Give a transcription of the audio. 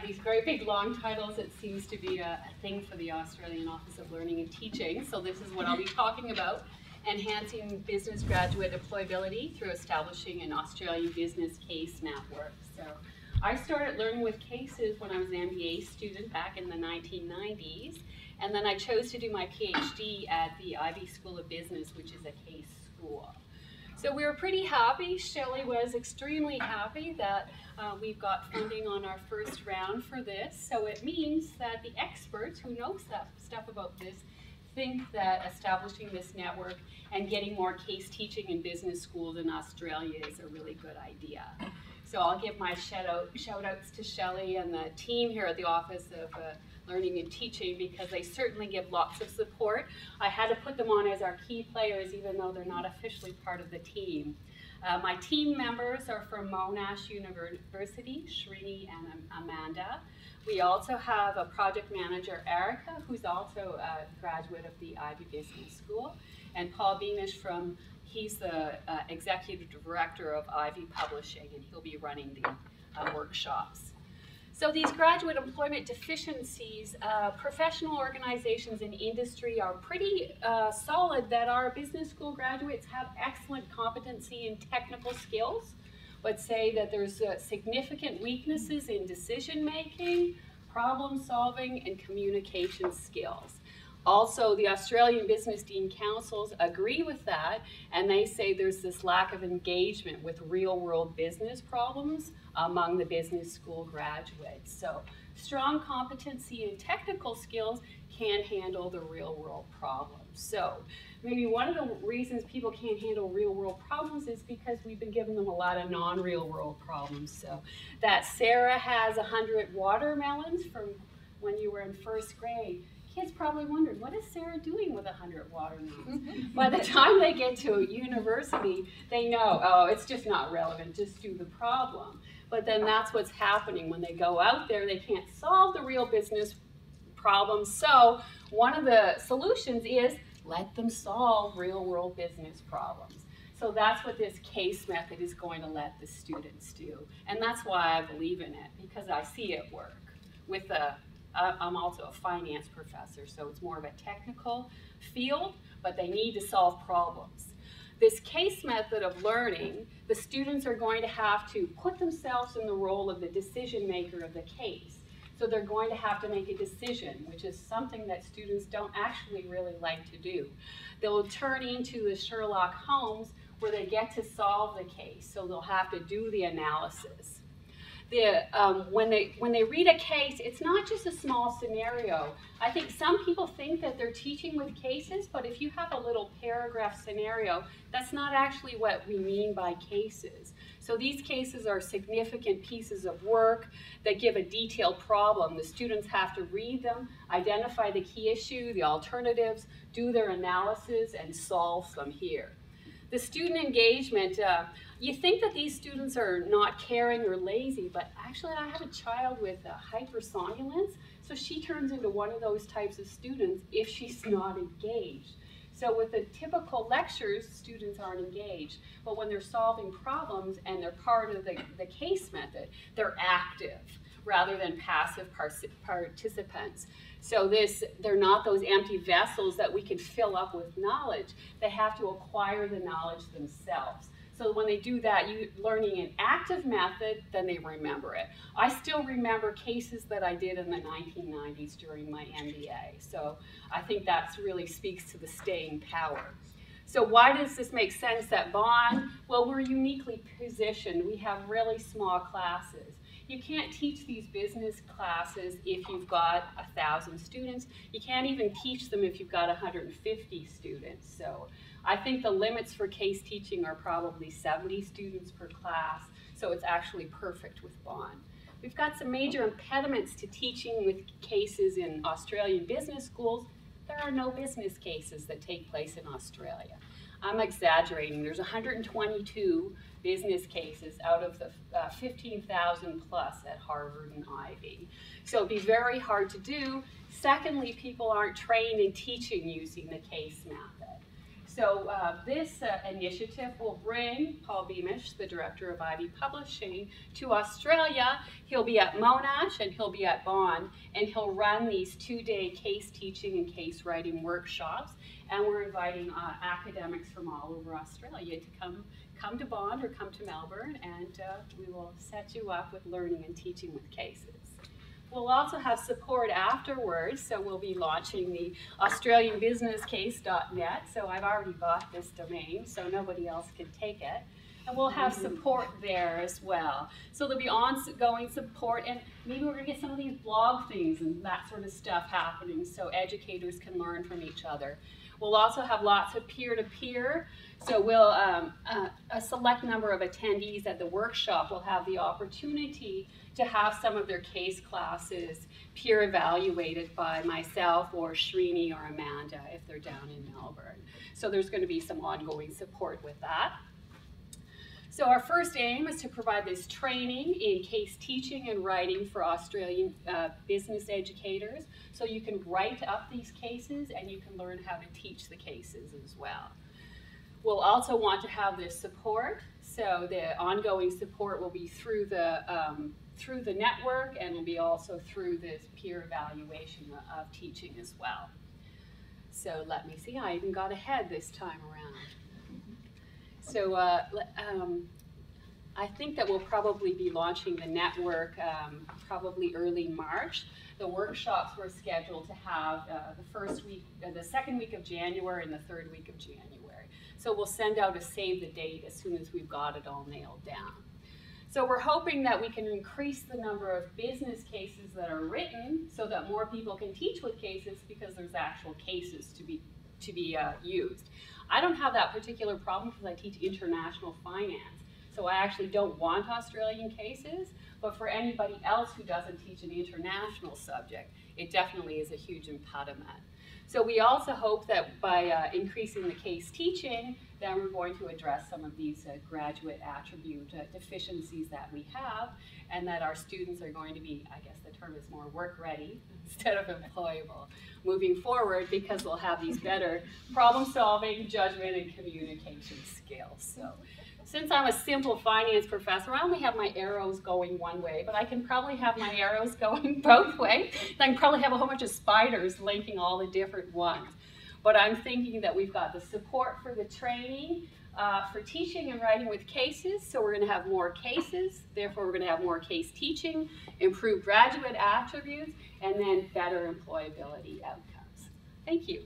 These great big long titles. It seems to be a thing for the Australian Office of Learning and Teaching. So this is what I'll be talking about: enhancing business graduate employability through establishing an Australian business case network. So I started learning with cases when I was an MBA student back in the 1990s, and then I chose to do my PhD at the Ivey School of Business, which is a case school. So we were pretty happy. Shelley was extremely happy that we've got funding on our first round for this. So it means that the experts who know stuff about this think that establishing this network and getting more case teaching in business schools in Australia is a really good idea. So I'll give my shout outs to Shelley and the team here at the Office of Learning and Teaching, because they certainly give lots of support. I had to put them on as our key players even though they're not officially part of the team. My team members are from Monash University, Srini and Amanda. We also have a project manager, Erica, who's also a graduate of the Ivey Business School, and Paul Beamish he's the executive director of Ivey Publishing, and he'll be running the workshops. So these graduate employment deficiencies, professional organizations in industry are pretty solid that our business school graduates have excellent competency in technical skills, but say that there's significant weaknesses in decision making, problem solving, and communication skills. Also, the Australian Business Dean Councils agree with that, and they say there's this lack of engagement with real-world business problems among the business school graduates. So, strong competency in technical skills can handle the real-world problems. So, maybe one of the reasons people can't handle real-world problems is because we've been giving them a lot of non-real-world problems. So, that Sarah has 100 watermelons from when you were in first grade. Kids probably wondered, what is Sarah doing with 100 watermelons? By the time they get to university, they know, oh, it's just not relevant, just do the problem. But then that's what's happening. When they go out there, they can't solve the real business problems. So one of the solutions is let them solve real-world business problems. So that's what this case method is going to let the students do. And that's why I believe in it, because I see it work. I'm also a finance professor, so it's more of a technical field, but they need to solve problems. This case method of learning, the students are going to have to put themselves in the role of the decision maker of the case. So they're going to have to make a decision, which is something that students don't actually really like to do. They'll turn into the Sherlock Holmes where they get to solve the case, so they'll have to do the analysis. When they read a case, it's not just a small scenario. I think some people think that they're teaching with cases, but if you have a little paragraph scenario, that's not actually what we mean by cases. So these cases are significant pieces of work that give a detailed problem. The students have to read them, identify the key issue, the alternatives, do their analysis, and solve them here. The student engagement, you think that these students are not caring or lazy, but actually I have a child with hypersomnolence, so she turns into one of those types of students if she's not engaged. So with the typical lectures, students aren't engaged, but when they're solving problems and they're part of the case method, they're active rather than passive participants. So they're not those empty vessels that we can fill up with knowledge. They have to acquire the knowledge themselves. So when they do that, learning an active method, then they remember it. I still remember cases that I did in the 1990s during my MBA. So I think that really speaks to the staying power. So why does this make sense at Bond? Well, we're uniquely positioned. We have really small classes. You can't teach these business classes if you've got 1,000 students. You can't even teach them if you've got 150 students. So I think the limits for case teaching are probably 70 students per class, so it's actually perfect with Bond. We've got some major impediments to teaching with cases in Australian business schools. there are no business cases that take place in Australia. I'm exaggerating. There's 122 business cases out of the 15,000 plus at Harvard and Ivey. So it'd be very hard to do. Secondly, people aren't trained in teaching using the case method. So this initiative will bring Paul Beamish, the director of Ivey Publishing, to Australia. He'll be at Monash and he'll be at Bond, and he'll run these 2-day case teaching and case writing workshops. And we're inviting academics from all over Australia to come to Bond or come to Melbourne, and we will set you up with learning and teaching with cases. We'll also have support afterwards, so we'll be launching the AustralianBusinessCase.net. So I've already bought this domain, so nobody else can take it. And we'll have support there as well. So there'll be ongoing support, and maybe we're going to get some of these blog things and that sort of stuff happening so educators can learn from each other. We'll also have lots of peer-to-peer. So we'll, a select number of attendees at the workshop will have the opportunity to have some of their case classes peer evaluated by myself or Srini or Amanda if they're down in Melbourne. So there's going to be some ongoing support with that. So our first aim is to provide this training in case teaching and writing for Australian business educators, so you can write up these cases and you can learn how to teach the cases as well. We'll also want to have this support, so the ongoing support will be through the network, and will be also through this peer evaluation of teaching as well. So let me see, I even got ahead this time around. So I think that we'll probably be launching the network probably early March. The workshops were scheduled to have the second week of January and the third week of January. So we'll send out a save the date as soon as we've got it all nailed down. So we're hoping that we can increase the number of business cases that are written so that more people can teach with cases, because there's actual cases to be used. I don't have that particular problem because I teach international finance. So I actually don't want Australian cases, but for anybody else who doesn't teach an international subject, it definitely is a huge impediment. So we also hope that by increasing the case teaching, then we're going to address some of these graduate attribute deficiencies that we have, and that our students are going to be, I guess the term is more work ready instead of employable moving forward, because we'll have these better problem solving, judgment, and communication skills. So since I'm a simple finance professor, I only have my arrows going one way, but I can probably have my arrows going both ways. I can probably have a whole bunch of spiders linking all the different ones. But I'm thinking that we've got the support for the training, for teaching and writing with cases, so we're going to have more cases, therefore we're going to have more case teaching, improved graduate attributes, and then better employability outcomes. Thank you.